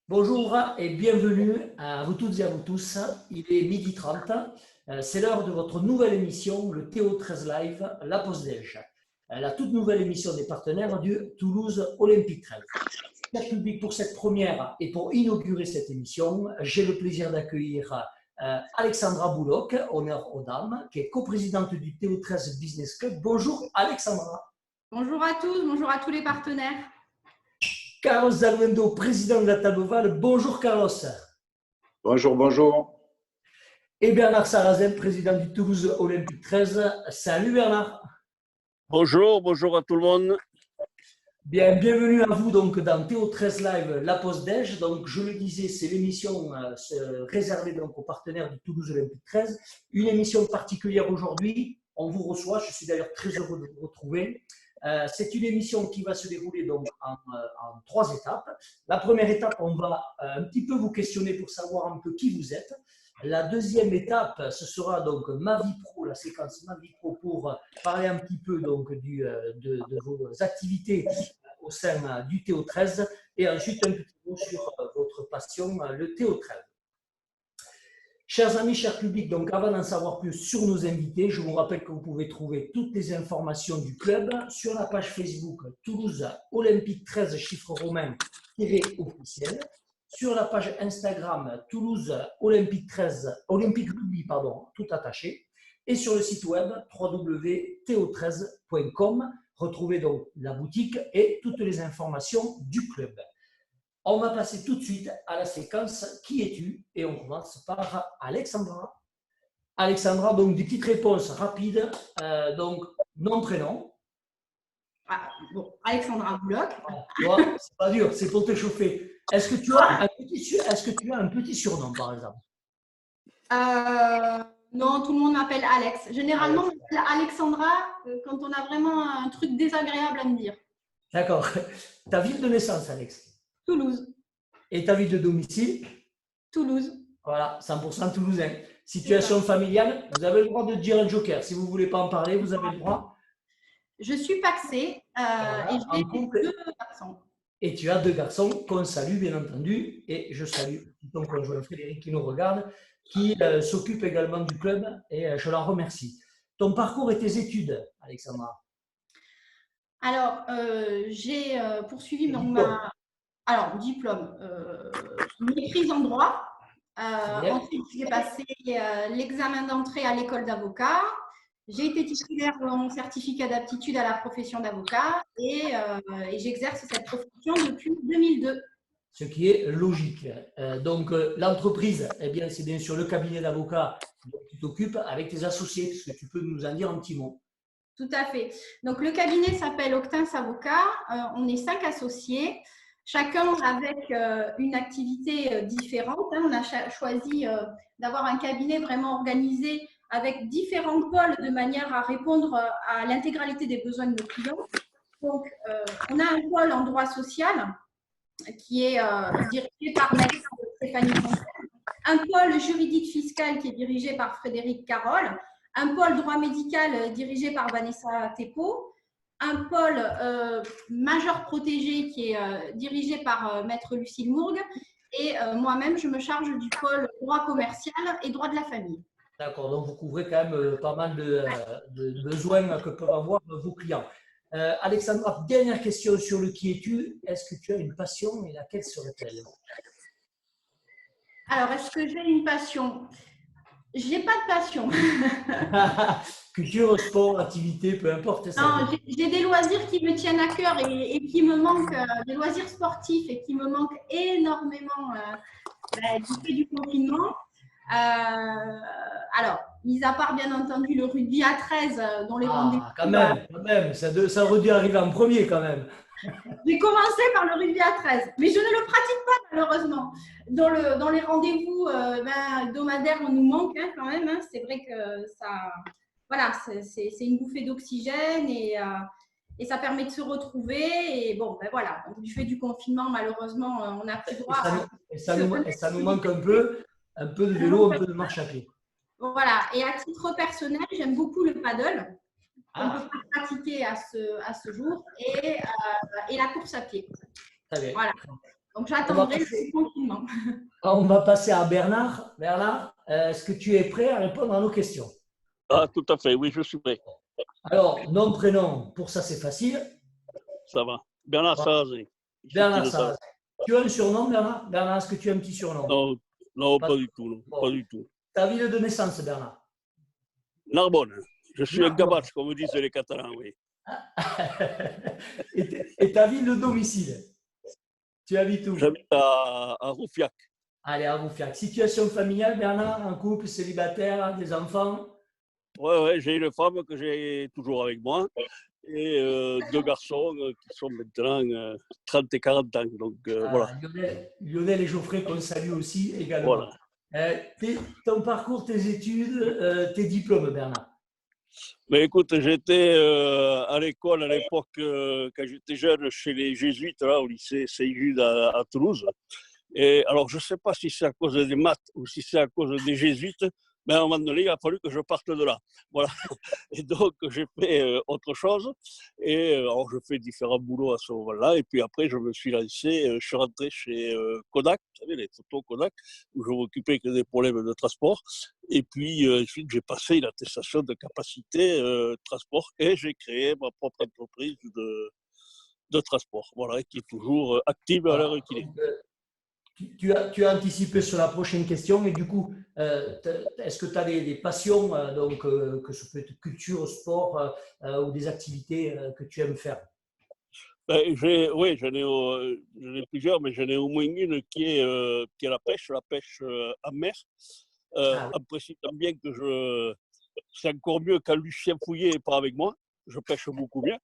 Bonjour et bienvenue à vous toutes et à vous tous. Il est 12h30. C'est l'heure de votre nouvelle émission, le TO13 Live, la pause déj. La toute nouvelle émission des partenaires du Toulouse Olympic Trail. Cher public, pour cette première et pour inaugurer cette émission, j'ai le plaisir d'accueillir Alexandra Bouloc, honneur aux dames, qui est coprésidente du TO13 Business Club. Bonjour Alexandra. Bonjour à tous, bonjour à tous les partenaires. Carlos Zaluendo, président de la Table Ovale. Bonjour Carlos. Bonjour, bonjour. Et Bernard Sarrazin, président du Toulouse Olympic 13. Salut Bernard. Bonjour, bonjour à tout le monde. Bien, bienvenue à vous donc dans TO13 Live, la pause déj. Donc je le disais, c'est l'émission réservée donc aux partenaires du Toulouse Olympic 13. Une émission particulière aujourd'hui. On vous reçoit, je suis d'ailleurs très heureux de vous retrouver. C'est une émission qui va se dérouler donc en 3 étapes. La première étape, on va un petit peu vous questionner pour savoir un peu qui vous êtes. La deuxième étape, ce sera donc Ma Vie Pro, la séquence Ma Vie Pro, pour parler un petit peu donc de vos activités au sein du TO13 et ensuite un petit mot sur votre passion, le TO13. Chers amis, chers publics, donc avant d'en savoir plus sur nos invités, je vous rappelle que vous pouvez trouver toutes les informations du club sur la page Facebook Toulouse Olympic 13 chiffre romain officiel, sur la page Instagram Toulouse Olympic 13 Olympic Rugby, tout attaché, et sur le site web www.to13.com. Retrouvez donc la boutique et toutes les informations du club. On va passer tout de suite à la séquence « Qui es-tu » et on commence par Alexandra. Alexandra, donc des petites réponses rapides. Donc, nom, prénom. Bon, Alexandra Bouloc. C'est pas dur, c'est pour te chauffer. Est-ce que tu as un petit surnom, par exemple? Non, tout le monde m'appelle Alex. Généralement, on m'appelle Alexandra quand on a vraiment un truc désagréable à me dire. D'accord. Ta ville de naissance, Alex? Toulouse. Et ta ville de domicile? Toulouse. Voilà, 100% toulousain. Situation familiale, vous avez le droit de dire un joker. Si vous ne voulez pas en parler, vous avez le droit. Je suis paxée et j'ai 2 garçons. Et tu as 2 garçons qu'on salue, bien entendu. Et je salue ton conjoint Frédéric qui nous regarde, qui s'occupe également du club et je l'en remercie. Ton parcours et tes études, Alexandra? Alors, j'ai poursuivi diplôme, maîtrise en droit. Ensuite, j'ai passé l'examen d'entrée à l'école d'avocat. J'ai été titulaire de mon certificat d'aptitude à la profession d'avocat et j'exerce cette profession depuis 2002. Ce qui est logique. Donc, l'entreprise, eh bien, c'est bien sûr le cabinet d'avocats dont tu t'occupes avec tes associés. Est-ce que tu peux nous en dire un petit mot? Tout à fait. Donc, le cabinet s'appelle Octins Avocats. On est 5 associés. Chacun avec une activité différente. On a choisi d'avoir un cabinet vraiment organisé avec différents pôles de manière à répondre à l'intégralité des besoins de nos clients. Donc, on a un pôle en droit social qui est dirigé par Maître Stéphanie Fontaine, un pôle juridique fiscal qui est dirigé par Frédéric Carole, un pôle droit médical dirigé par Vanessa Tepo, un pôle majeur protégé qui est dirigé par Maître Lucille Mourgue et moi-même, je me charge du pôle droit commercial et droit de la famille. D'accord, donc vous couvrez quand même pas mal de besoins que peuvent avoir vos clients. Alexandra, dernière question sur le qui es-tu. Est-ce que tu as une passion et laquelle serait-elle? Alors, est-ce que j'ai une passion? Je n'ai pas de passion. Culture, sport, activité, peu importe. Non, j'ai des loisirs qui me tiennent à cœur et qui me manquent, des loisirs sportifs et qui me manquent énormément du fait du confinement. Alors, mis à part bien entendu le rugby à 13 dont les rendez-vous. Quand même, ça aurait dû arriver en premier quand même. J'ai commencé par le rugby à 13, mais je ne le pratique pas malheureusement. Dans les rendez-vous hebdomadaires, on nous manque quand même. C'est vrai que ça, voilà, c'est une bouffée d'oxygène et ça permet de se retrouver. Et bon, ben voilà, donc, du fait du confinement, malheureusement, on n'a plus droit et ça nous manque un peu de vélo, un peu de marche à pied. Voilà, et à titre personnel, j'aime beaucoup le paddle. On peut pratiquer à ce jour et la course à pied. Très bien. Voilà. Donc, On va j'attendrai le passer, confinement. on va passer à Bernard. Bernard, est-ce que tu es prêt à répondre à nos questions? Ah, tout à fait, oui, je suis prêt. Alors, nom, prénom, pour ça, c'est facile. Ça va. Bernard Voilà. Sarrazin, il suffit Bernard de ça. Saraz. Tu as un surnom, Bernard? Bernard, est-ce que tu as un petit surnom? Non, non, Pas- pas du tout, non, Bon. pas du tout. Ta ville de naissance, Bernard? Narbonne, je suis un Narbonne. gabache, comme disent les Catalans, oui. Et ta ville de domicile? Tu habites où? J'habite à Roufiac. Allez, à vous faire. Situation familiale, Bernard, un couple, célibataire, des enfants? Ouais, j'ai une femme que j'ai toujours avec moi et deux garçons qui sont maintenant 30 et 40 ans. Donc voilà. Lionel et Geoffrey qu'on salue aussi également. Voilà. Ton parcours, tes études, tes diplômes, Bernard? Mais écoute, j'étais à l'école à l'époque, quand j'étais jeune, chez les Jésuites, là, au lycée Saint-Jude à Toulouse. Et alors, je ne sais pas si c'est à cause des maths ou si c'est à cause des Jésuites, mais à un moment donné, il a fallu que je parte de là. Voilà. Et donc, j'ai fait autre chose. Et alors, je fais différents boulots à ce moment-là. Et puis après, je me suis lancé, je suis rentré chez Kodak, vous savez, les photos Kodak, où je m'occupais que des problèmes de transport. Et puis, ensuite, j'ai passé une attestation de capacité transport et j'ai créé ma propre entreprise de transport, voilà, qui est toujours active à Voilà. l'heure qu'il est. Donc, tu as anticipé sur la prochaine question, et du coup, est-ce que tu as des passions, que ce peut être culture, sport, ou des activités que tu aimes faire? Ben, oui, j'en ai plusieurs, mais j'en ai au moins une qui est la pêche en mer. Ah oui. En précisant bien que c'est encore mieux quand Lucien Fouillet n'est pas avec moi. Je pêche beaucoup bien.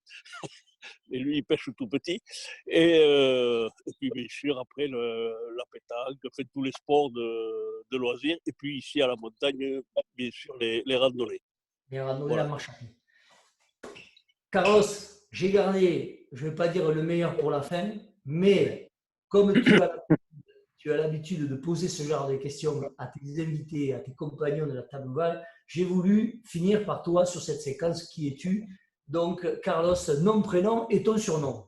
Et lui, il pêche tout petit. Et puis, bien sûr, après, la pétanque, fait tous les sports de loisirs. Et puis, ici, à la montagne, bien sûr, les randonnées. Et randonnée, la Voilà. marche à pied. Carlos, j'ai gardé, je ne vais pas dire le meilleur pour la fin, mais comme tu as l'habitude de poser ce genre de questions à tes invités, à tes compagnons de la table ovale, j'ai voulu finir par toi sur cette séquence. Qui es-tu? Donc, Carlos, nom, prénom et ton surnom.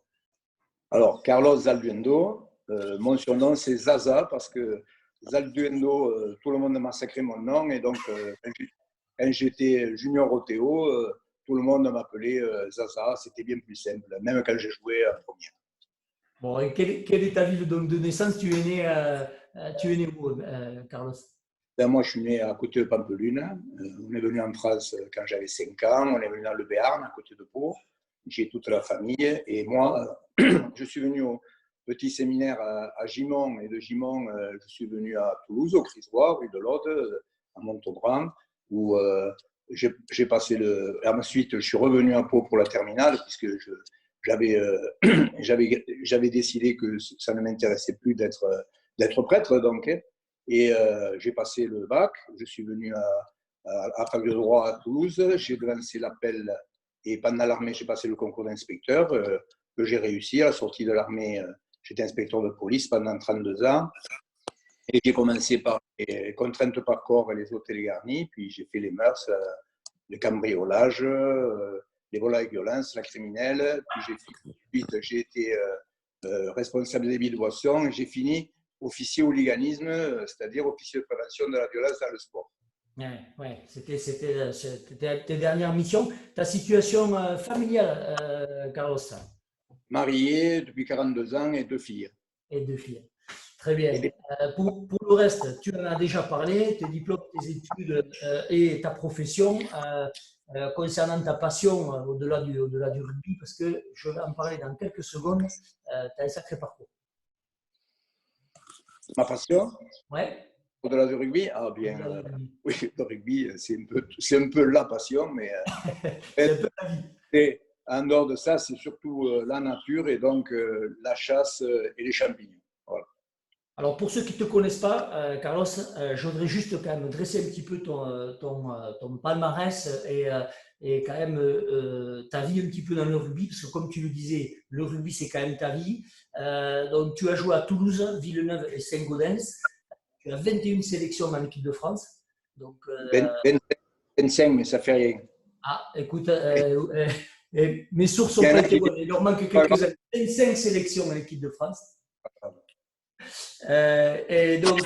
Alors, Carlos Zalduendo, mon surnom c'est Zaza parce que Zalduendo, tout le monde m'a sacré mon nom et donc quand j'étais junior au Théo, tout le monde m'appelait Zaza, c'était bien plus simple, même quand j'ai joué en première. Bon, et quelle est ta ville de naissance? Tu es né où, Carlos? Ben, moi, je suis né à côté de Pampelune. On est venu en France quand j'avais 5 ans. On est venu dans le Béarn, à côté de Pau. J'ai toute la famille. Et moi, je suis venu au petit séminaire à Gimont. Et de Gimont, je suis venu à Toulouse, au Crisois, rue de l'Aude, à Montauban, où j'ai passé le. Ensuite, je suis revenu à Pau pour la terminale, puisque j'avais décidé que ça ne m'intéressait plus d'être prêtre. Donc, et j'ai passé le bac, je suis venu à fac de droit à Toulouse, j'ai lancé l'appel et pendant l'armée, j'ai passé le concours d'inspecteur que j'ai réussi. À la sortie de l'armée, j'étais inspecteur de police pendant 32 ans et j'ai commencé par les contraintes par corps et les hôtels garnis, puis j'ai fait les mœurs, le cambriolage, les vols avec violence, la criminelle, puis j'ai été responsable des billes de boissons et j'ai fini officier hooliganisme, c'est-à-dire officier de prévention de la violence dans le sport. Ouais, c'était tes dernières missions. Ta situation familiale, Carlos? Marié depuis 42 ans et 2 filles. Et 2 filles. Très bien. Pour le reste, tu en as déjà parlé, tes diplômes, tes études et ta profession. Concernant ta passion au-delà du rugby, parce que je vais en parler dans quelques secondes, tu as un sacré parcours. Ma passion? Ouais. Au-delà du rugby? Ah bien, oui, le rugby, c'est un peu la passion, mais en dehors de ça, c'est surtout la nature et donc la chasse et les champignons. Voilà. Alors, pour ceux qui ne te connaissent pas, Carlos, je voudrais juste quand même dresser un petit peu ton palmarès et quand même ta vie un petit peu dans le rugby, parce que comme tu le disais, le rugby, c'est quand même ta vie. Donc, tu as joué à Toulouse, Villeneuve et Saint-Gaudens. Tu as 21 sélections dans l'équipe de France. Donc, 25, mais ça fait rien. Ah, écoute, Mes sources sont pas été bonnes. Il leur manque quelques années. 25 sélections à l'équipe de France. Et donc,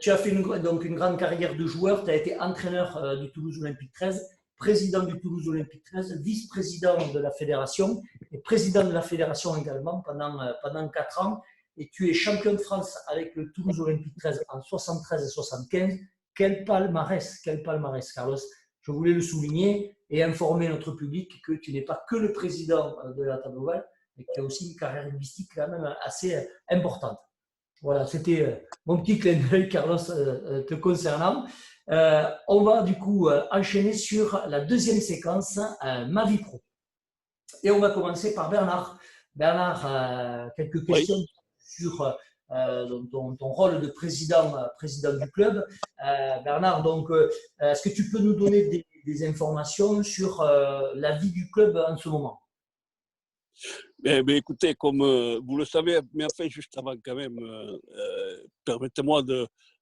tu as fait une grande carrière de joueur. Tu as été entraîneur du Toulouse Olympique 13, président du Toulouse Olympique 13, vice-président de la fédération et président de la fédération également pendant 4 ans. Et tu es champion de France avec le Toulouse Olympique 13 en 73 et 75. Quel palmarès, Carlos. Je voulais le souligner et informer notre public que tu n'es pas que le président de la table ovale, mais que tu as aussi une carrière linguistique quand même assez importante. Voilà, c'était mon petit clin d'œil, Carlos, te concernant. On va du coup enchaîner sur la deuxième séquence, Ma vie pro. Et on va commencer par Bernard. Bernard, quelques questions sur ton rôle de président du club. Bernard, donc, est-ce que tu peux nous donner des informations sur la vie du club en ce moment? Écoutez, comme vous le savez, mais enfin, juste avant quand même, permettez-moi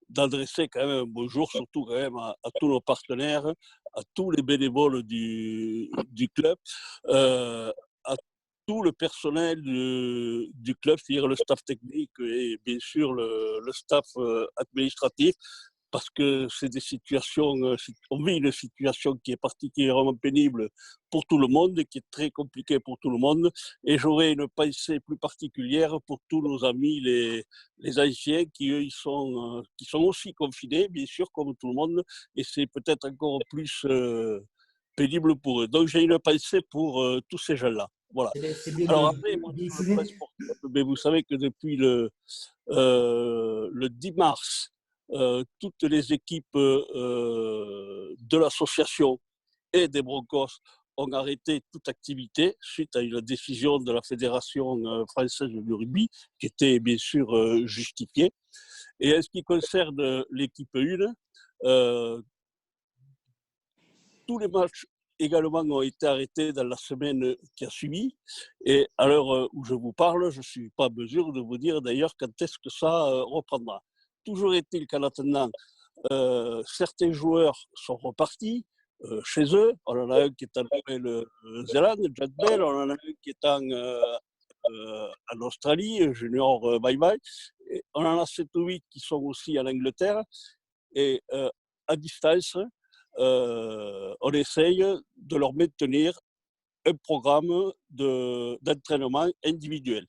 d'adresser quand même un bonjour, surtout quand même à tous nos partenaires, à tous les bénévoles du club, à tout le personnel du club, c'est-à-dire le staff technique et bien sûr le staff administratif, parce que c'est des situations, on vit une situation qui est particulièrement pénible pour tout le monde, qui est très compliquée pour tout le monde, et j'aurais une pensée plus particulière pour tous nos amis, les anciens, qui eux, qui sont aussi confinés, bien sûr, comme tout le monde, et c'est peut-être encore plus pénible pour eux. Donc j'ai une pensée pour tous ces gens-là. Voilà. Alors après, moi, sur le sportif, vous savez que depuis le 10 mars, toutes les équipes de l'association et des Broncos ont arrêté toute activité suite à une décision de la Fédération française de rugby, qui était bien sûr justifiée. Et en ce qui concerne l'équipe 1, tous les matchs également ont été arrêtés dans la semaine qui a suivi. Et à l'heure où je vous parle, je ne suis pas en mesure de vous dire d'ailleurs quand est-ce que ça reprendra. Toujours est-il qu'en attendant, certains joueurs sont repartis chez eux. On en a un qui est en Nouvelle-Zélande, Jack Bell, on en a un qui est en Australie, Junior Bye Bye. Et on en a 7 ou 8 qui sont aussi en Angleterre. Et à distance, on essaye de leur maintenir un programme d'entraînement individuel.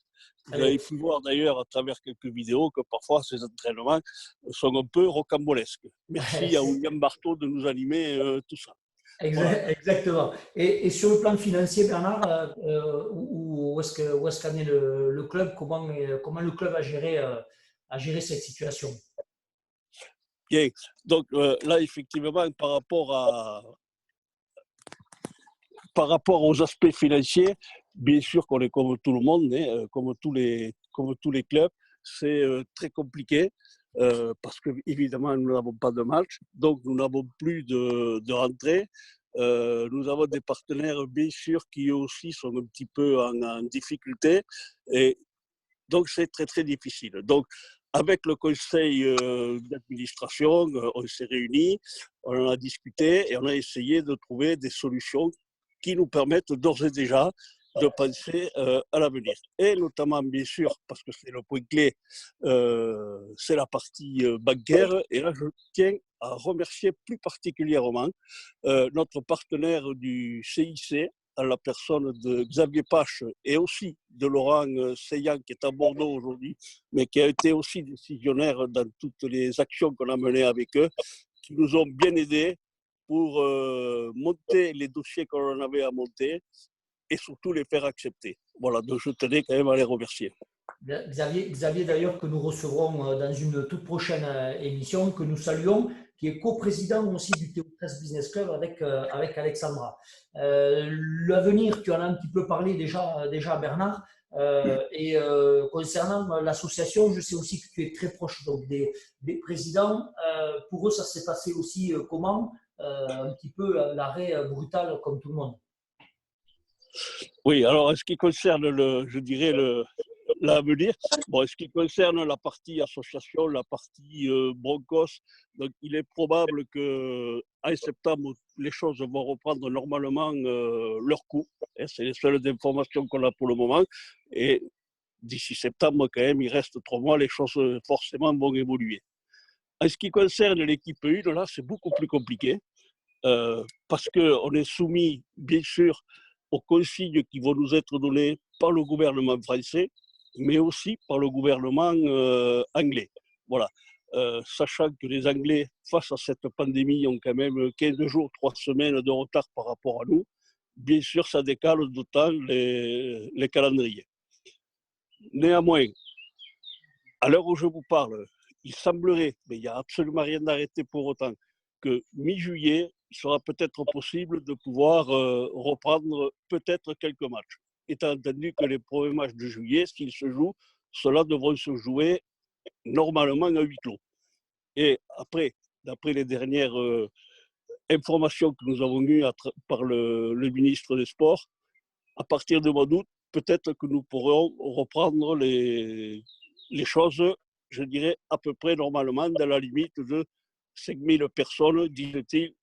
Vous avez pu voir d'ailleurs à travers quelques vidéos que parfois ces entraînements sont un peu rocambolesques. Merci à William Barthaud de nous animer tout ça. Exactement. Et sur le plan financier, Bernard, où est-ce qu'en est le club? Comment le club a géré cette situation? Bien. Donc là, effectivement, par rapport aux aspects financiers, bien sûr qu'on est comme tout le monde, hein, comme tous les clubs, c'est très compliqué parce que évidemment nous n'avons pas de match, donc nous n'avons plus de rentrée. Nous avons des partenaires bien sûr qui aussi sont un petit peu en difficulté et donc c'est très très difficile. Donc avec le conseil d'administration, on s'est réunis, on en a discuté et on a essayé de trouver des solutions qui nous permettent d'ores et déjà de penser à l'avenir. Et notamment, bien sûr, parce que c'est le point clé, c'est la partie bancaire. Et là, je tiens à remercier plus particulièrement notre partenaire du CIC, à la personne de Xavier Pache et aussi de Laurent Seillan, qui est à Bordeaux aujourd'hui, mais qui a été aussi décisionnaire dans toutes les actions qu'on a menées avec eux, qui nous ont bien aidés pour monter les dossiers qu'on avait à monter et surtout les faire accepter. Voilà, donc je tenais quand même à les remercier. Xavier d'ailleurs, que nous recevrons dans une toute prochaine émission, que nous saluons, qui est coprésident aussi du Théo13 Business Club avec Alexandra. L'avenir, tu en as un petit peu parlé déjà Bernard, et concernant l'association, je sais aussi que tu es très proche donc, des présidents. Pour eux, ça s'est passé aussi comment un petit peu l'arrêt brutal comme tout le monde. Oui, alors en ce qui concerne je dirais l'avenir. Bon, en ce qui concerne la partie association, la partie Broncos, donc il est probable qu'en septembre, les choses vont reprendre normalement leur cours. C'est les seules informations qu'on a pour le moment. Et d'ici septembre, quand même, il reste 3 mois, les choses forcément vont évoluer. En ce qui concerne l'équipe 1, là, c'est beaucoup plus compliqué parce qu'on est soumis, bien sûr, aux consignes qui vont nous être données par le gouvernement français, mais aussi par le gouvernement anglais. Voilà. Sachant que les Anglais, face à cette pandémie, ont quand même 15 jours, 3 semaines de retard par rapport à nous, bien sûr, ça décale d'autant les calendriers. Néanmoins, à l'heure où je vous parle, il semblerait, mais il n'y a absolument rien d'arrêté pour autant, que mi-juillet, il sera peut-être possible de pouvoir reprendre peut-être quelques matchs. Étant entendu que les premiers matchs de juillet, s'ils se jouent, ceux-là devront se jouer normalement à huis clos. Et après, d'après les dernières informations que nous avons eues par le ministre des Sports, à partir du mois d'août, peut-être que nous pourrons reprendre les choses, je dirais, à peu près normalement, dans la limite de 5 000 personnes, disait-il,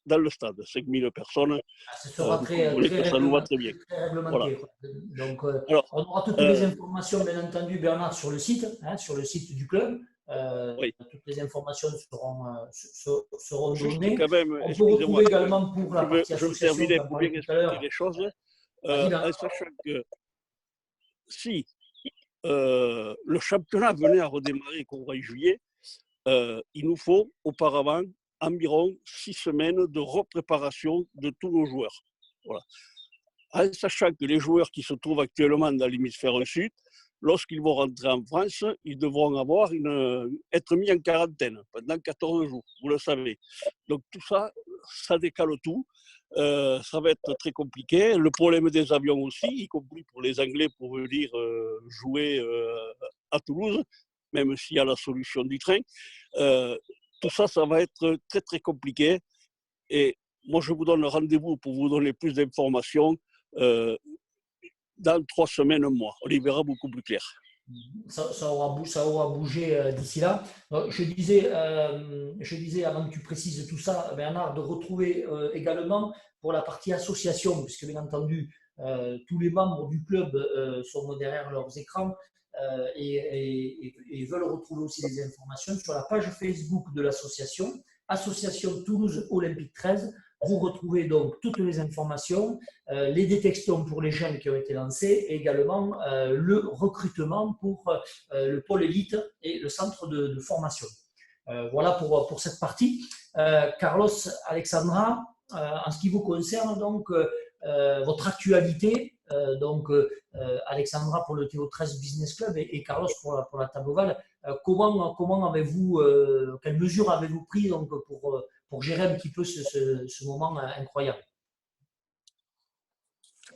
dans le stade. 5 000 personnes, ce sera très ça nous va très bien. Très réglementé. Voilà. Donc, alors, on aura toutes les informations, bien entendu, Bernard, sur le site du club. Oui. Toutes les informations seront données. Quand même, on peut retrouver également pour la partie association. Je vais terminer pour bien expliquer les choses, en sachant que si le championnat venait à redémarrer courant juillet, il nous faut auparavant environ 6 semaines de repréparation de tous nos joueurs. Voilà. En sachant que les joueurs qui se trouvent actuellement dans l'hémisphère sud, lorsqu'ils vont rentrer en France, ils devront être mis en quarantaine pendant 14 jours, vous le savez. Donc tout ça, ça décale tout. Ça va être très compliqué. Le problème des avions aussi, y compris pour les Anglais pour venir jouer à Toulouse, même s'il y a la solution du train. Tout ça, ça va être très très compliqué. Et moi, je vous donne rendez-vous pour vous donner plus d'informations dans 3 semaines, un mois. On y verra beaucoup plus clair. Ça aura bougé d'ici là. Je disais, avant que tu précises tout ça, Bernard, de retrouver également pour la partie association, puisque bien entendu, tous les membres du club sont derrière leurs écrans et veulent retrouver aussi des informations sur la page Facebook de l'association, Association Toulouse Olympique 13. Vous retrouvez donc toutes les informations, les détections pour les jeunes qui ont été lancés et également le recrutement pour le pôle élite et le centre de formation. Voilà pour cette partie. Carlos, Alexandra, en ce qui vous concerne, donc, votre actualité, Alexandra pour le TO13 Business Club et Carlos pour la table ovale, comment avez-vous, quelles mesures avez-vous pris donc, pour gérer un petit peu ce moment incroyable? Tu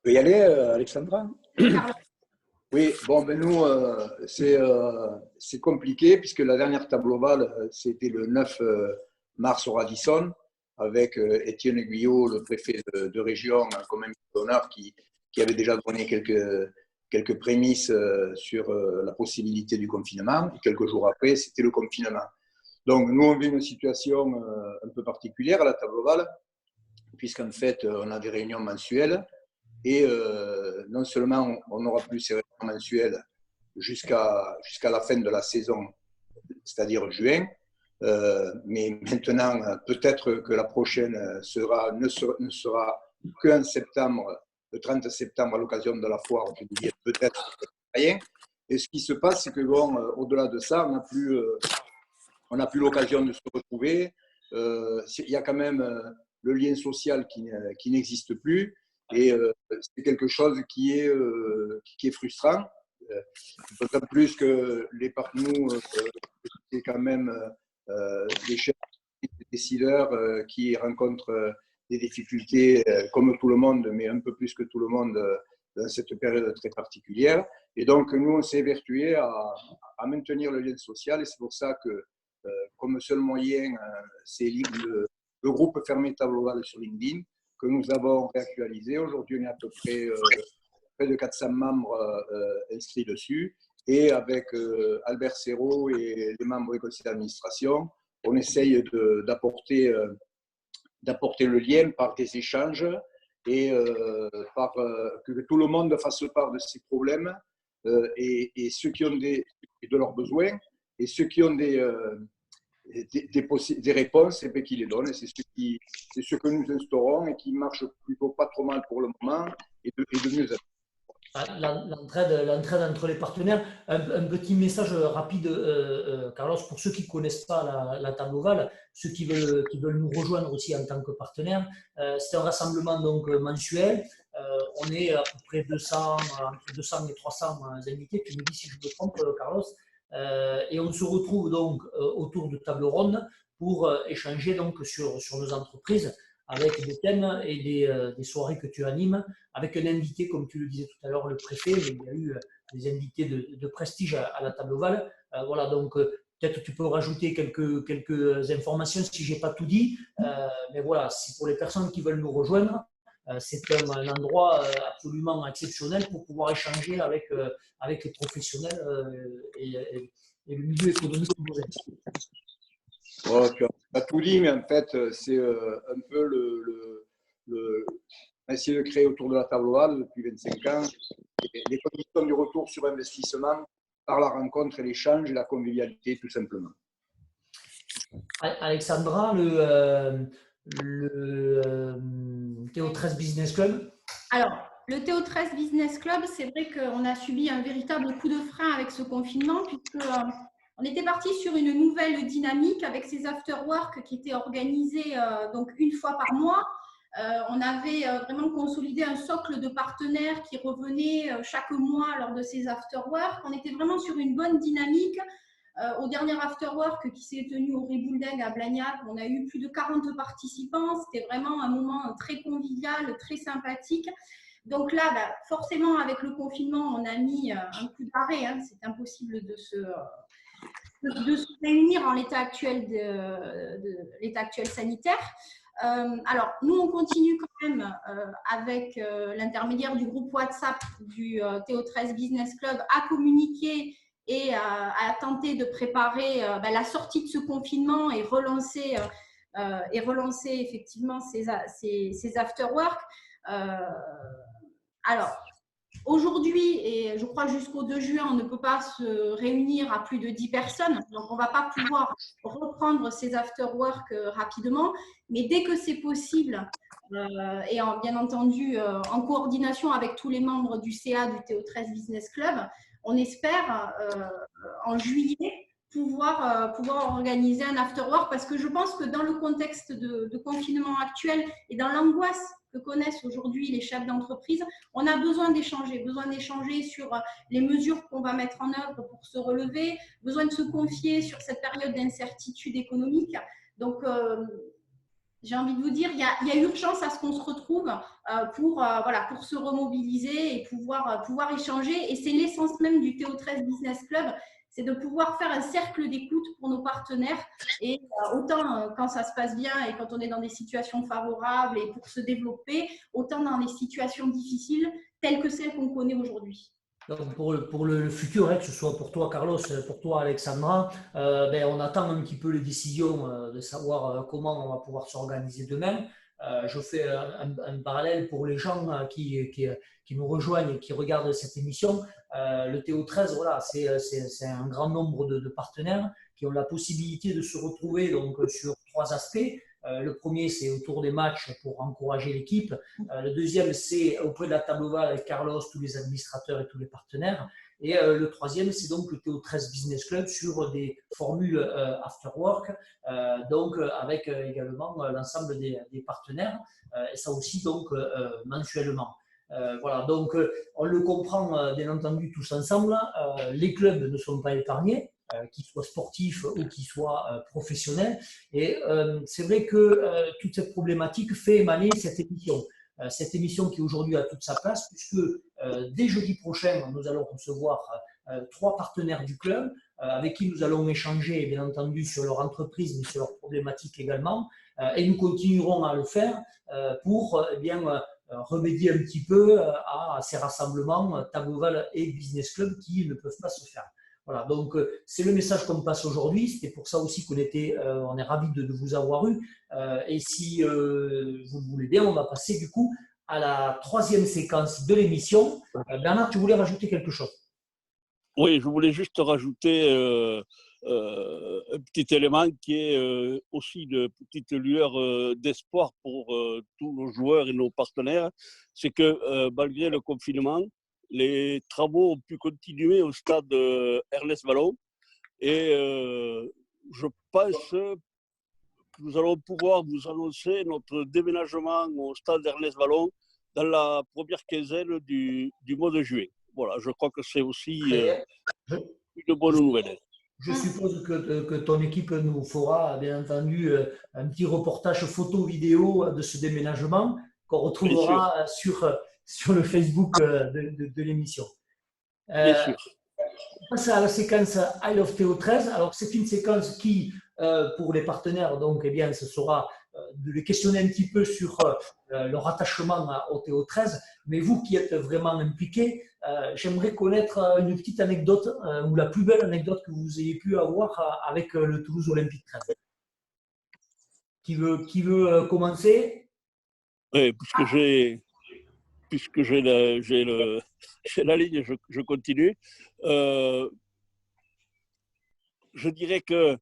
peux y aller, Alexandra? Oui, bon, ben nous, c'est compliqué puisque la dernière table ovale, c'était le 9 mars au Radisson avec Étienne Guyot, le préfet de région, comme invité d'honneur qui avait déjà donné quelques prémices sur la possibilité du confinement. Et quelques jours après, c'était le confinement. Donc, nous, on vit une situation un peu particulière à la table ovale, puisqu'en fait, on a des réunions mensuelles. Et non seulement on n'aura plus ces réunions mensuelles jusqu'à la fin de la saison, c'est-à-dire juin, mais maintenant, peut-être que la prochaine ne sera qu'en septembre, le 30 septembre, à l'occasion de la foire, je dis peut-être rien. Et ce qui se passe, c'est que bon, au-delà de ça, on n'a plus l'occasion de se retrouver. Il y a quand même le lien social qui n'existe plus. Et c'est quelque chose qui est frustrant. D'autant plus que nous, c'est quand même des chefs, des décideurs qui rencontrent des difficultés comme tout le monde, mais un peu plus que tout le monde dans cette période très particulière. Et donc, nous, on s'est évertué à maintenir le lien social. Et c'est pour ça que, comme seul moyen, c'est le groupe fermé table ovale sur LinkedIn que nous avons réactualisé. Aujourd'hui, on est à peu près près de 400 membres inscrits dessus. Et avec Albert Serrault et les membres du conseil d'administration, on essaye d'apporter le lien par des échanges et que tout le monde fasse part de ses problèmes et ceux qui ont de leurs besoins et ceux qui ont des réponses, et bien qu'ils les donnent. C'est ce que nous instaurons et qui marche plutôt pas trop mal pour le moment et de mieux. L'entraide entre les partenaires. Un petit message rapide, Carlos, pour ceux qui ne connaissent pas la table ovale, ceux qui veulent nous rejoindre aussi en tant que partenaires. C'est un rassemblement donc mensuel. On est à peu près entre 200 et 300 invités. Tu me dis si je me trompe, Carlos. Et on se retrouve donc autour de table ronde pour échanger donc sur nos entreprises, avec des thèmes et des soirées que tu animes, avec un invité, comme tu le disais tout à l'heure, le préfet, mais il y a eu des invités de prestige à la table ovale. Voilà, donc peut-être tu peux rajouter quelques informations si je n'ai pas tout dit, mais voilà, c'est pour les personnes qui veulent nous rejoindre. C'est un endroit absolument exceptionnel pour pouvoir échanger avec les professionnels et le milieu économique que vous êtes. Oh, tu as tout dit, mais en fait, c'est un peu essayer de créer autour de la table ovale depuis 25 ans les conditions du retour sur investissement par la rencontre et l'échange et la convivialité, tout simplement. Alexandra, le Théo 13 Business Club. Alors, le Théo 13 Business Club, c'est vrai qu'on a subi un véritable coup de frein avec ce confinement, puisque on était parti sur une nouvelle dynamique avec ces after-work qui étaient organisés donc une fois par mois. On avait vraiment consolidé un socle de partenaires qui revenaient chaque mois lors de ces after-work. On était vraiment sur une bonne dynamique. Au dernier after-work qui s'est tenu au Riboulding à Blagnac, on a eu plus de 40 participants. C'était vraiment un moment très convivial, très sympathique. Donc là, forcément, avec le confinement, on a mis un coup d'arrêt. Hein. C'est impossible de se réunir en l'état actuel, l'état actuel sanitaire. Alors, nous, on continue quand même avec l'intermédiaire du groupe WhatsApp du Théo 13 Business Club à communiquer et à tenter de préparer la sortie de ce confinement et relancer effectivement ces after-work. Alors, aujourd'hui, et je crois jusqu'au 2 juin, on ne peut pas se réunir à plus de 10 personnes. Donc, on ne va pas pouvoir reprendre ces after-work rapidement. Mais dès que c'est possible, et bien entendu en coordination avec tous les membres du CA du Théo 13 Business Club, on espère en juillet pouvoir organiser un after-work, parce que je pense que dans le contexte de confinement actuel et dans l'angoisse que connaissent aujourd'hui les chefs d'entreprise, on a besoin d'échanger sur les mesures qu'on va mettre en œuvre pour se relever, besoin de se confier sur cette période d'incertitude économique. Donc, j'ai envie de vous dire, il y a urgence à ce qu'on se retrouve pour se remobiliser et pouvoir échanger. Et c'est l'essence même du Théo 13 Business Club, c'est de pouvoir faire un cercle d'écoute pour nos partenaires. Et autant quand ça se passe bien et quand on est dans des situations favorables et pour se développer, autant dans les situations difficiles telles que celles qu'on connaît aujourd'hui. Donc pour le futur, que ce soit pour toi Carlos, pour toi Alexandra, on attend un petit peu les décisions de savoir comment on va pouvoir s'organiser demain. Je fais un parallèle pour les gens qui nous rejoignent et qui regardent cette émission. Le Théo 13, voilà, c'est un grand nombre de partenaires qui ont la possibilité de se retrouver donc, sur 3 aspects. Le premier, c'est autour des matchs pour encourager l'équipe. Le deuxième, c'est auprès de la table ovale avec Carlos, tous les administrateurs et tous les partenaires. Et le troisième, c'est donc le Théo 13 Business Club sur des formules after work, donc avec également l'ensemble des partenaires, et ça aussi donc mensuellement. Voilà, donc on le comprend bien entendu tous ensemble, les clubs ne sont pas épargnés, qu'ils soient sportifs ou qu'ils soient professionnels. Et c'est vrai que toute cette problématique fait émaner cette émission. Cette émission qui aujourd'hui a toute sa place, puisque dès jeudi prochain, nous allons recevoir 3 partenaires du club avec qui nous allons échanger, bien entendu, sur leur entreprise, mais sur leurs problématiques également. Et nous continuerons à le faire pour remédier un petit peu à ces rassemblements Taboval et Business Club qui ne peuvent pas se faire. Voilà, donc c'est le message qu'on passe aujourd'hui. C'était pour ça aussi qu'on on est ravis de vous avoir eu. Et si vous le voulez bien, on va passer du coup à la troisième séquence de l'émission. Bernard, tu voulais rajouter quelque chose? Oui, je voulais juste rajouter un petit élément qui est aussi une petite lueur d'espoir pour tous nos joueurs et nos partenaires. C'est que malgré le confinement, les travaux ont pu continuer au stade Ernest Vallon. Et je pense que nous allons pouvoir vous annoncer notre déménagement au stade Ernest Vallon dans la première quinzaine du mois de juillet. Voilà, je crois que c'est aussi une bonne nouvelle. Je suppose que ton équipe nous fera, bien entendu, un petit reportage photo-vidéo de ce déménagement qu'on retrouvera sur le Facebook de l'émission. Bien sûr. On passe à la séquence I Love TO13. Alors, c'est une séquence qui, pour les partenaires, donc, eh bien, ce sera de les questionner un petit peu sur leur attachement au TO13. Mais vous qui êtes vraiment impliqués, j'aimerais connaître une petite anecdote ou la plus belle anecdote que vous ayez pu avoir avec le Toulouse Olympique 13. Qui veut commencer? Oui, puisque j'ai la ligne, je continue. Je dirais que,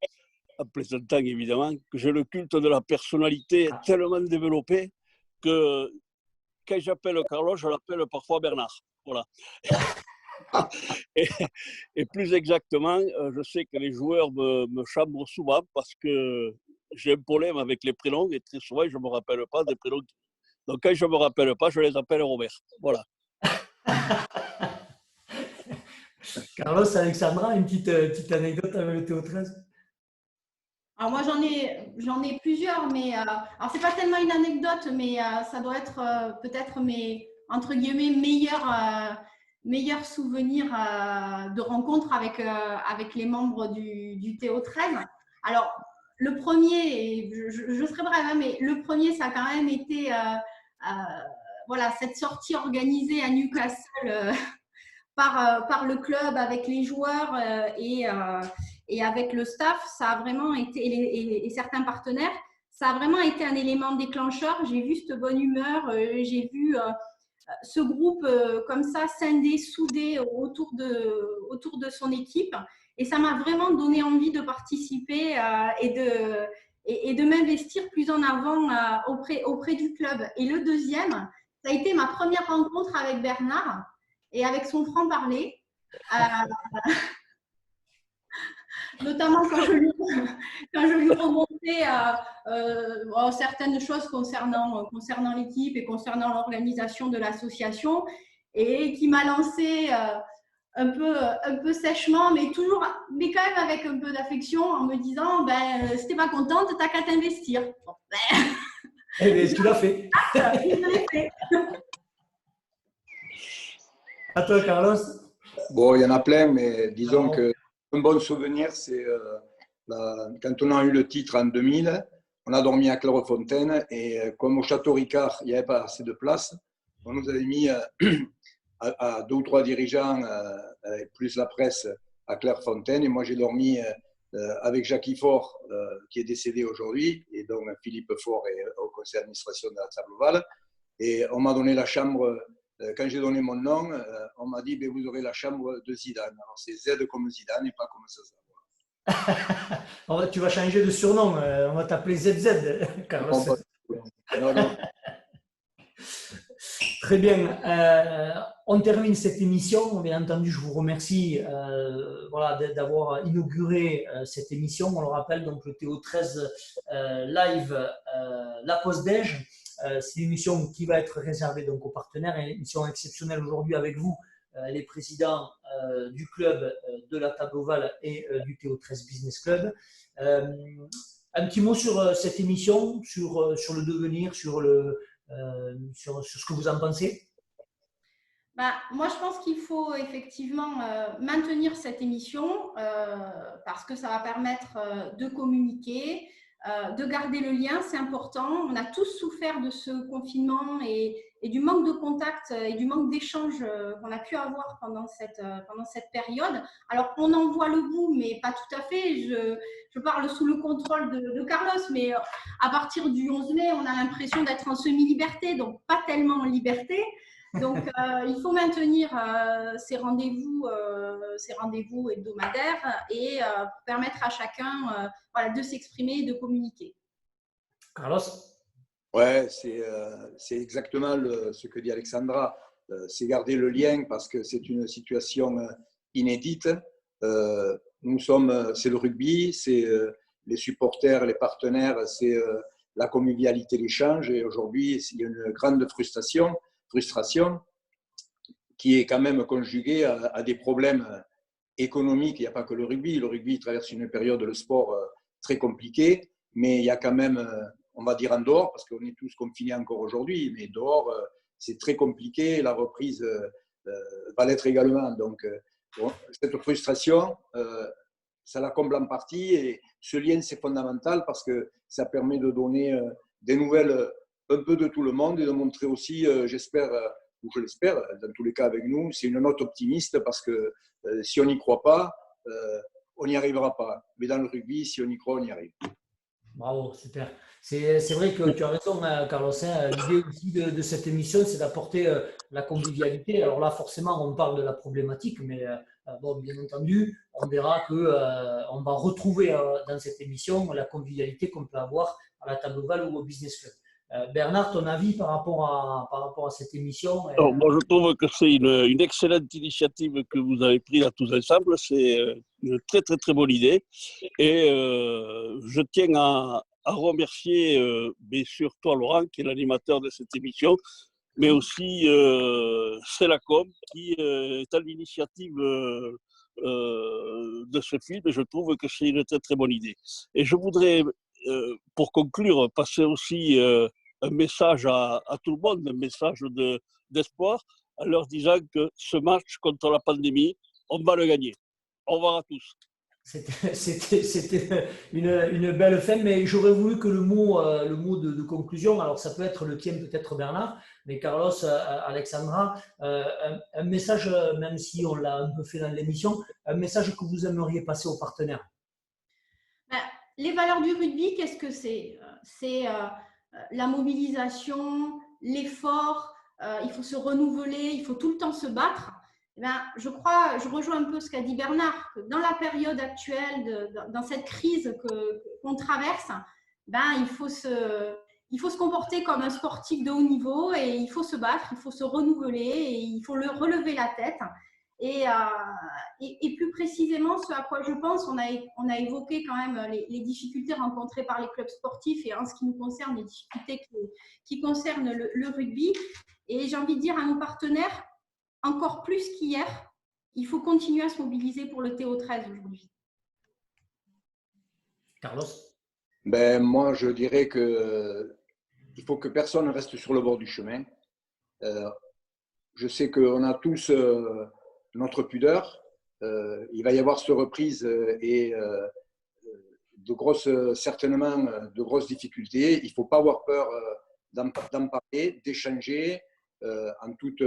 en plaisantant évidemment, que j'ai le culte de la personnalité tellement développé que quand j'appelle Carlos, je l'appelle parfois Bernard. Voilà. et plus exactement, je sais que les joueurs me chambrent souvent parce que j'ai un problème avec les prénoms et très souvent, je ne me rappelle pas des prénoms. Donc, quand je ne me rappelle pas, je les appelle Robert. Voilà. Carlos, Alexandra, une petite anecdote avec le TO13? Alors moi j'en ai plusieurs, mais alors c'est pas tellement une anecdote, mais ça doit être peut-être mes entre guillemets meilleurs souvenirs de rencontres avec les membres du TO13. Alors le premier, je serai brève, hein, mais le premier ça a quand même été voilà, cette sortie organisée à Newcastle par le club avec les joueurs et avec le staff, ça a vraiment été, et certains partenaires, ça a vraiment été un élément déclencheur. J'ai vu cette bonne humeur, j'ai vu ce groupe comme ça, scindé, soudé autour de son équipe. Et ça m'a vraiment donné envie de participer et de m'investir plus en avant auprès du club. Et le deuxième, ça a été ma première rencontre avec Bernard et avec son franc-parler. Notamment quand je lui remontais certaines choses concernant l'équipe et concernant l'organisation de l'association, et qui m'a lancé un peu sèchement, mais quand même avec un peu d'affection, en me disant si t'es pas contente, t'as qu'à t'investir. Bon, Eh bien, tu l'as fait. Je l'ai fait. À toi, Carlos. Bon, il y en a plein, mais disons que un bon souvenir, c'est quand on a eu le titre en 2000, on a dormi à Clairefontaine et comme au Château Ricard, il n'y avait pas assez de place, on nous avait mis à 2 ou 3 dirigeants, plus la presse, à Clairefontaine. Et moi, j'ai dormi avec Jackie Faure, qui est décédé aujourd'hui, et donc Philippe Faure est au conseil d'administration de la Taboval. Et on m'a donné la chambre. Quand j'ai donné mon nom, on m'a dit vous aurez la chambre de Zidane. Alors c'est Z comme Zidane et pas comme ça. Tu vas changer de surnom, on va t'appeler ZZ, Carlos. Non. Très bien, on termine cette émission. Bien entendu, je vous remercie d'avoir inauguré cette émission. On le rappelle, donc le TO13 live, la pause déj. C'est une émission qui va être réservée donc aux partenaires, une émission exceptionnelle aujourd'hui avec vous, les présidents du club de la Table Ovale et du TO13 Business Club. Un petit mot sur cette émission, sur le devenir, sur ce que vous en pensez. Moi, je pense qu'il faut effectivement maintenir cette émission parce que ça va permettre de communiquer, de garder le lien, c'est important. On a tous souffert de ce confinement et du manque de contact et du manque d'échange qu'on a pu avoir pendant cette période. Alors, on en voit le bout, mais pas tout à fait. Je parle sous le contrôle de Carlos, mais à partir du 11 mai, on a l'impression d'être en semi-liberté, donc pas tellement en liberté. Donc, il faut maintenir ces rendez-vous hebdomadaires et permettre à chacun de s'exprimer et de communiquer. Carlos? Ouais, c'est exactement ce que dit Alexandra. C'est garder le lien parce que c'est une situation inédite. C'est le rugby, c'est les supporters, les partenaires, c'est la convivialité, l'échange. Et aujourd'hui, il y a une grande frustration qui est quand même conjuguée à des problèmes économiques. Il n'y a pas que le rugby. Le rugby traverse une période, le sport, très compliquée, mais il y a quand même, on va dire en dehors, parce qu'on est tous confinés encore aujourd'hui, mais dehors, c'est très compliqué. La reprise va l'être également. Donc, cette frustration, ça la comble en partie. Et ce lien, c'est fondamental parce que ça permet de donner des nouvelles un peu de tout le monde et de montrer aussi, j'espère, ou je l'espère, dans tous les cas avec nous, c'est une note optimiste parce que si on n'y croit pas, on n'y arrivera pas. Mais dans le rugby, si on y croit, on y arrive. Bravo, super. C'est vrai que tu as raison, Carlos. L'idée aussi de cette émission, c'est d'apporter la convivialité. Alors là, forcément, on parle de la problématique, mais bon, bien entendu, on verra qu'on va retrouver dans cette émission la convivialité qu'on peut avoir à la table ovale ou au Business Club. Bernard, ton avis par rapport à cette émission? Alors, moi, je trouve que c'est une excellente initiative que vous avez prise là tous ensemble. C'est une très, très, très bonne idée. Et je tiens à remercier bien sûr toi, Laurent, qui est l'animateur de cette émission, mais aussi Célacom, qui est à l'initiative de ce film. Et je trouve que c'est une très, très bonne idée. Et je voudrais, pour conclure, passer aussi un message à tout le monde, un message d'espoir, en leur disant que ce match contre la pandémie, on va le gagner. Au revoir à tous. C'était une belle fin, mais j'aurais voulu que le mot de conclusion, alors ça peut être le tien, peut-être Bernard, mais Carlos, Alexandra, un message, même si on l'a un peu fait dans l'émission, un message que vous aimeriez passer aux partenaires. Les valeurs du rugby, qu'est-ce que c'est? C'est la mobilisation, l'effort, il faut se renouveler, il faut tout le temps se battre. Je rejoins un peu ce qu'a dit Bernard, que dans la période actuelle, dans cette crise qu'on traverse, il faut se comporter comme un sportif de haut niveau et il faut se battre, il faut se renouveler et il faut relever la tête. Et plus précisément, ce à quoi je pense, on a évoqué quand même les difficultés rencontrées par les clubs sportifs et en ce qui nous concerne, les difficultés qui concernent le rugby. Et j'ai envie de dire à nos partenaires, encore plus qu'hier, il faut continuer à se mobiliser pour le TO13 aujourd'hui. Carlos? Moi, je dirais qu'il faut que personne reste sur le bord du chemin. Je sais qu'on a tous notre pudeur. Il va y avoir cette reprise et certainement de grosses difficultés. Il ne faut pas avoir peur d'en parler, d'échanger en toute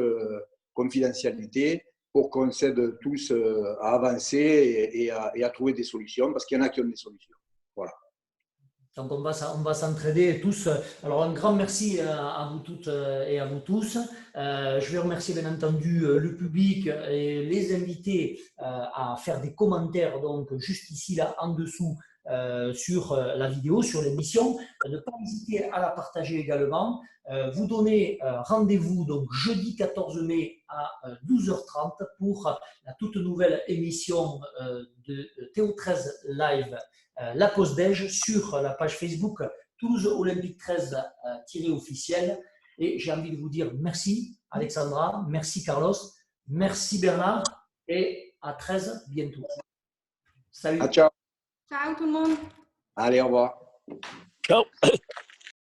confidentialité pour qu'on s'aide tous à avancer et à trouver des solutions parce qu'il y en a qui ont des solutions. Voilà. Donc, on va s'entraider tous. Alors, un grand merci à vous toutes et à vous tous. Je vais remercier bien entendu le public et les invités à faire des commentaires, donc juste ici, là, en dessous, sur la vidéo, sur l'émission. Ne pas hésiter à la partager également. Vous donnez rendez-vous donc jeudi 14 mai à 12h30 pour la toute nouvelle émission de TO13 Live. La pause déj sur la page Facebook Toulouse Olympique 13-officiel. Et j'ai envie de vous dire merci Alexandra, merci Carlos, merci Bernard et à 13 bientôt. Salut. Ciao. Ciao tout le monde. Allez, au revoir. Ciao.